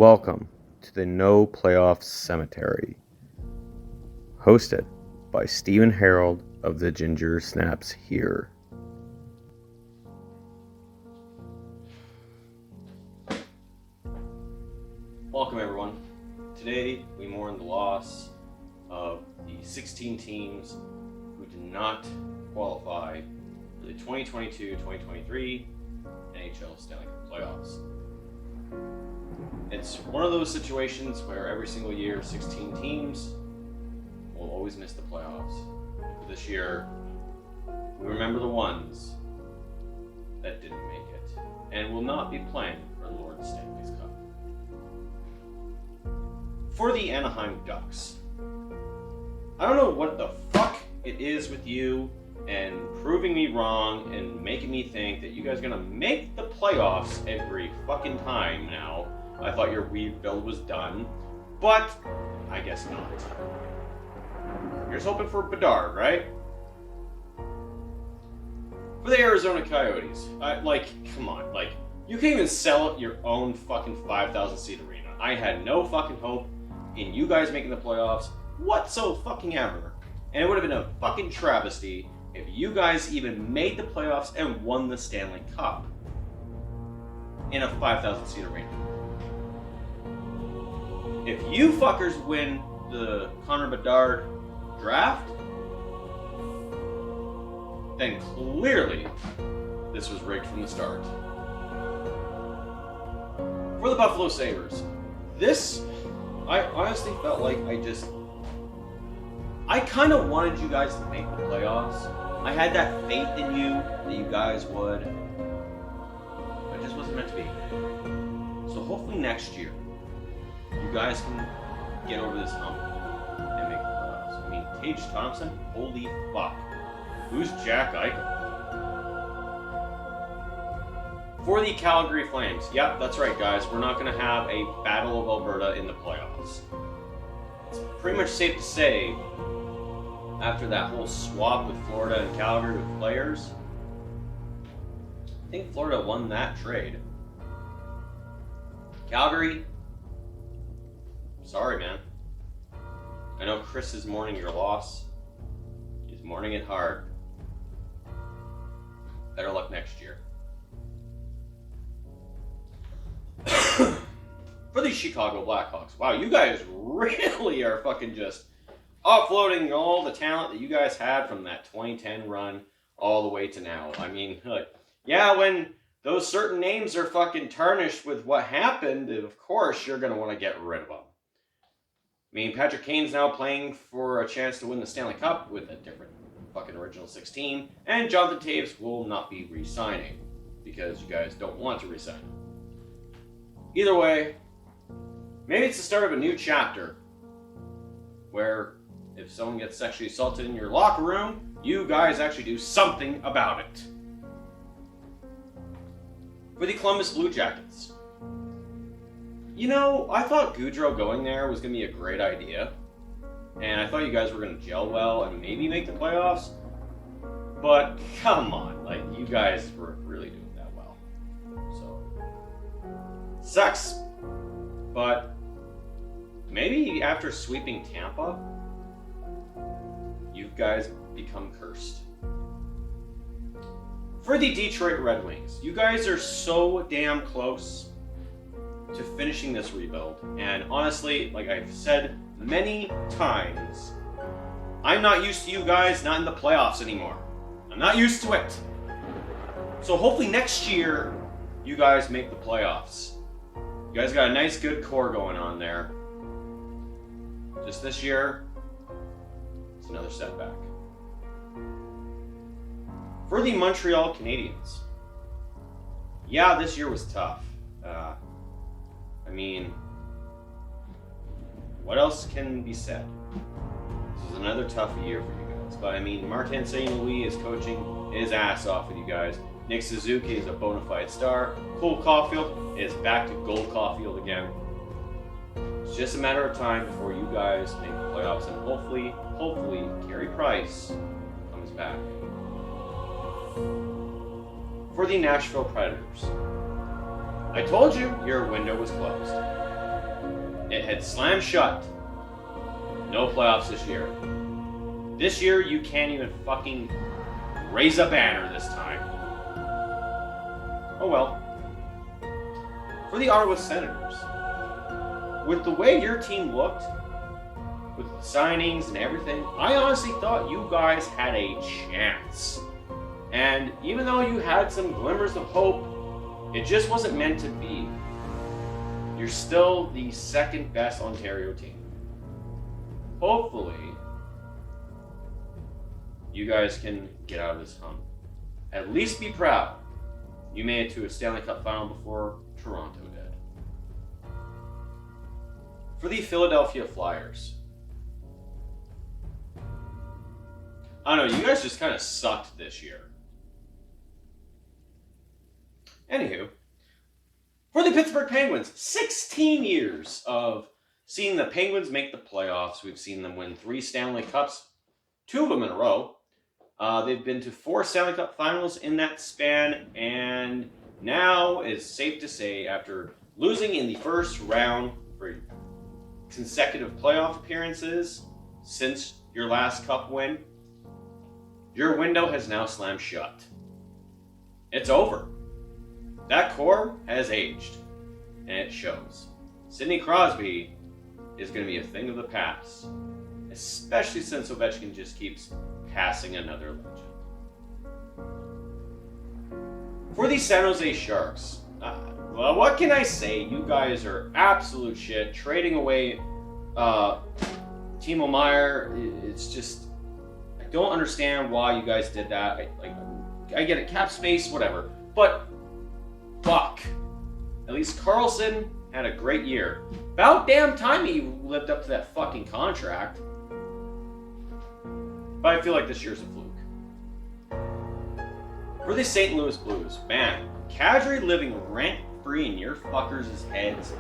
Welcome to the No Playoffs Cemetery, hosted by Stephen Harold of the Ginger Snaps Here. Welcome everyone. Today we mourn the loss of the 16 teams who did not qualify for the 2022-2023 NHL Stanley Cup Playoffs. It's one of those situations where every single year 16 teams will always miss the playoffs. But this year, we remember the ones that didn't make it and will not be playing for Lord Stanley's Cup. For the Anaheim Ducks, I don't know what the fuck it is with you and proving me wrong and making me think that you guys are gonna make the playoffs every fucking time now. I thought your rebuild was done, but I guess not. You're just hoping for Bedard, right? For the Arizona Coyotes, come on, you can't even sell your own fucking 5,000 seat arena. I had no fucking hope in you guys making the playoffs whatsoever. And it would have been a fucking travesty if you guys even made the playoffs and won the Stanley Cup in a 5,000 seat arena. If you fuckers win the Connor Bedard draft, then clearly this was rigged from the start. For the Buffalo Sabres, I honestly felt like I kind of wanted you guys to make the playoffs. I had that faith in you that you guys would, but it just wasn't meant to be. So hopefully next year, you guys can get over this hump and make the playoffs. I mean, Tage Thompson, holy fuck. Who's Jack Eichel? For the Calgary Flames, yep, that's right, guys. We're not going to have a Battle of Alberta in the playoffs. It's pretty much safe to say, after that whole swap with Florida and Calgary with players, I think Florida won that trade. Calgary, sorry, man. I know Chris is mourning your loss. He's mourning it hard. Better luck next year. For the Chicago Blackhawks, wow, you guys really are fucking just offloading all the talent that you guys had from that 2010 run all the way to now. I mean, yeah, when those certain names are fucking tarnished with what happened, of course you're going to want to get rid of them. I mean, Patrick Kane's now playing for a chance to win the Stanley Cup with a different fucking original 16, and Jonathan Toews will not be re-signing because you guys don't want to re-sign him. Either way, maybe it's the start of a new chapter where if someone gets sexually assaulted in your locker room, you guys actually do something about it. For the Columbus Blue Jackets, you know, I thought Gaudreau going there was going to be a great idea, and I thought you guys were going to gel well and maybe make the playoffs, but come on, you guys were really doing that well. So, sucks, but maybe after sweeping Tampa, you guys become cursed. For the Detroit Red Wings, you guys are so damn close to finishing this rebuild. And honestly, like I've said many times, I'm not used to you guys not in the playoffs anymore. I'm not used to it. So hopefully next year, you guys make the playoffs. You guys got a nice, good core going on there. Just this year, it's another setback. For the Montreal Canadiens, yeah, this year was tough. I mean, what else can be said? This was another tough year for you guys. But I mean, Martin St. Louis is coaching his ass off with you guys. Nick Suzuki is a bona fide star. Cole Caulfield is back to Gold Caulfield again. It's just a matter of time before you guys make the playoffs, and hopefully, Carey Price comes back. For the Nashville Predators, I told you your window was closed. It had slammed shut. No playoffs this year. This year, you can't even fucking raise a banner this time. Oh well. For the Ottawa Senators, with the way your team looked, with the signings and everything, I honestly thought you guys had a chance. And even though you had some glimmers of hope, it just wasn't meant to be. You're still the second best Ontario team. Hopefully, you guys can get out of this hump. At least be proud. You made it to a Stanley Cup final before Toronto did. For the Philadelphia Flyers, I don't know, you guys just kind of sucked this year. Anywho, for the Pittsburgh Penguins, 16 years of seeing the Penguins make the playoffs. We've seen them win 3 Stanley Cups, 2 of them in a row. They've been to 4 Stanley Cup finals in that span, and now it's safe to say, after losing in the first round for consecutive playoff appearances since your last Cup win, your window has now slammed shut. It's over. That core has aged, and it shows. Sidney Crosby is going to be a thing of the past, especially since Ovechkin just keeps passing another legend. For the San Jose Sharks, well, what can I say? You guys are absolute shit. Trading away Timo Meier, it's just, I don't understand why you guys did that. I get it, cap space, whatever, but fuck. At least Carlson had a great year. About damn time he lived up to that fucking contract. But I feel like this year's a fluke. For the St. Louis Blues, man, casually living rent-free in your fuckers' heads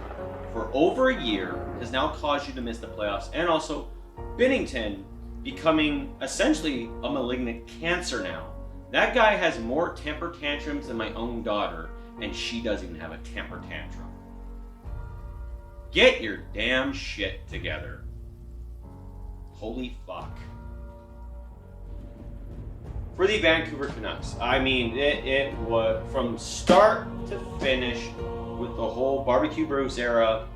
for over a year has now caused you to miss the playoffs, and also Binnington becoming essentially a malignant cancer now. That guy has more temper tantrums than my own daughter, and she doesn't even have a temper tantrum. Get your damn shit together. Holy fuck. For the Vancouver Canucks, I mean, it was from start to finish with the whole Barbecue Bruce era.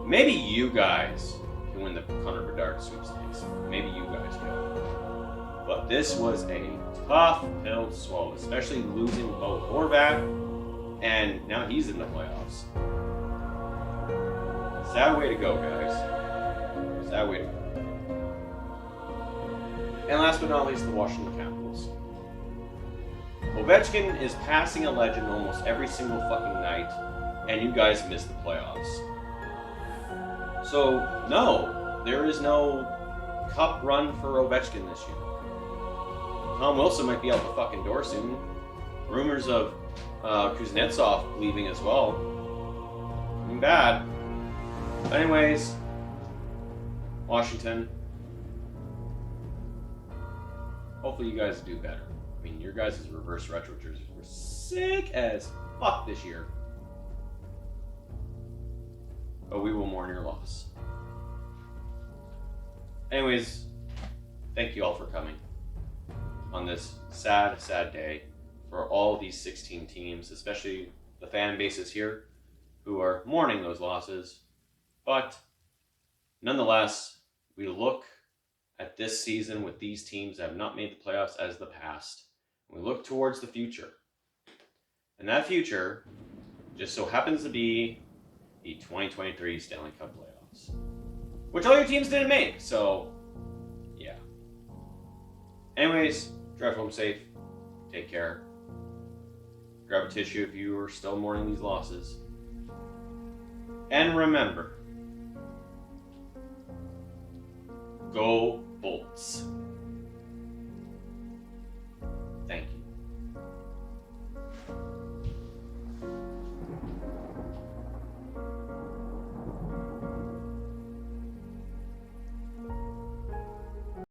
Maybe you guys can win the Connor Bedard sweepstakes. Maybe you guys can. But this was a tough pill to swallow, especially losing both Horvat, and now he's in the playoffs. Sad way to go, guys. Sad way to go. And last but not least, the Washington Capitals. Ovechkin is passing a legend almost every single fucking night, and you guys missed the playoffs. So, no, there is no cup run for Ovechkin this year. Tom Wilson might be out the fucking door soon. Rumors of Kuznetsov leaving as well. Looking bad. But anyways, Washington. Hopefully you guys do better. I mean, your guys' reverse retro jerseys were sick as fuck this year. But we will mourn your loss. Anyways, thank you all for coming on this sad, sad day for all these 16 teams, especially the fan bases here who are mourning those losses. But nonetheless, we look at this season with these teams that have not made the playoffs as the past. We look towards the future. And that future just so happens to be the 2023 Stanley Cup Playoffs, which all your teams didn't make, so yeah. Anyways, drive home safe, take care, grab a tissue if you are still mourning these losses, and remember, go Bolts.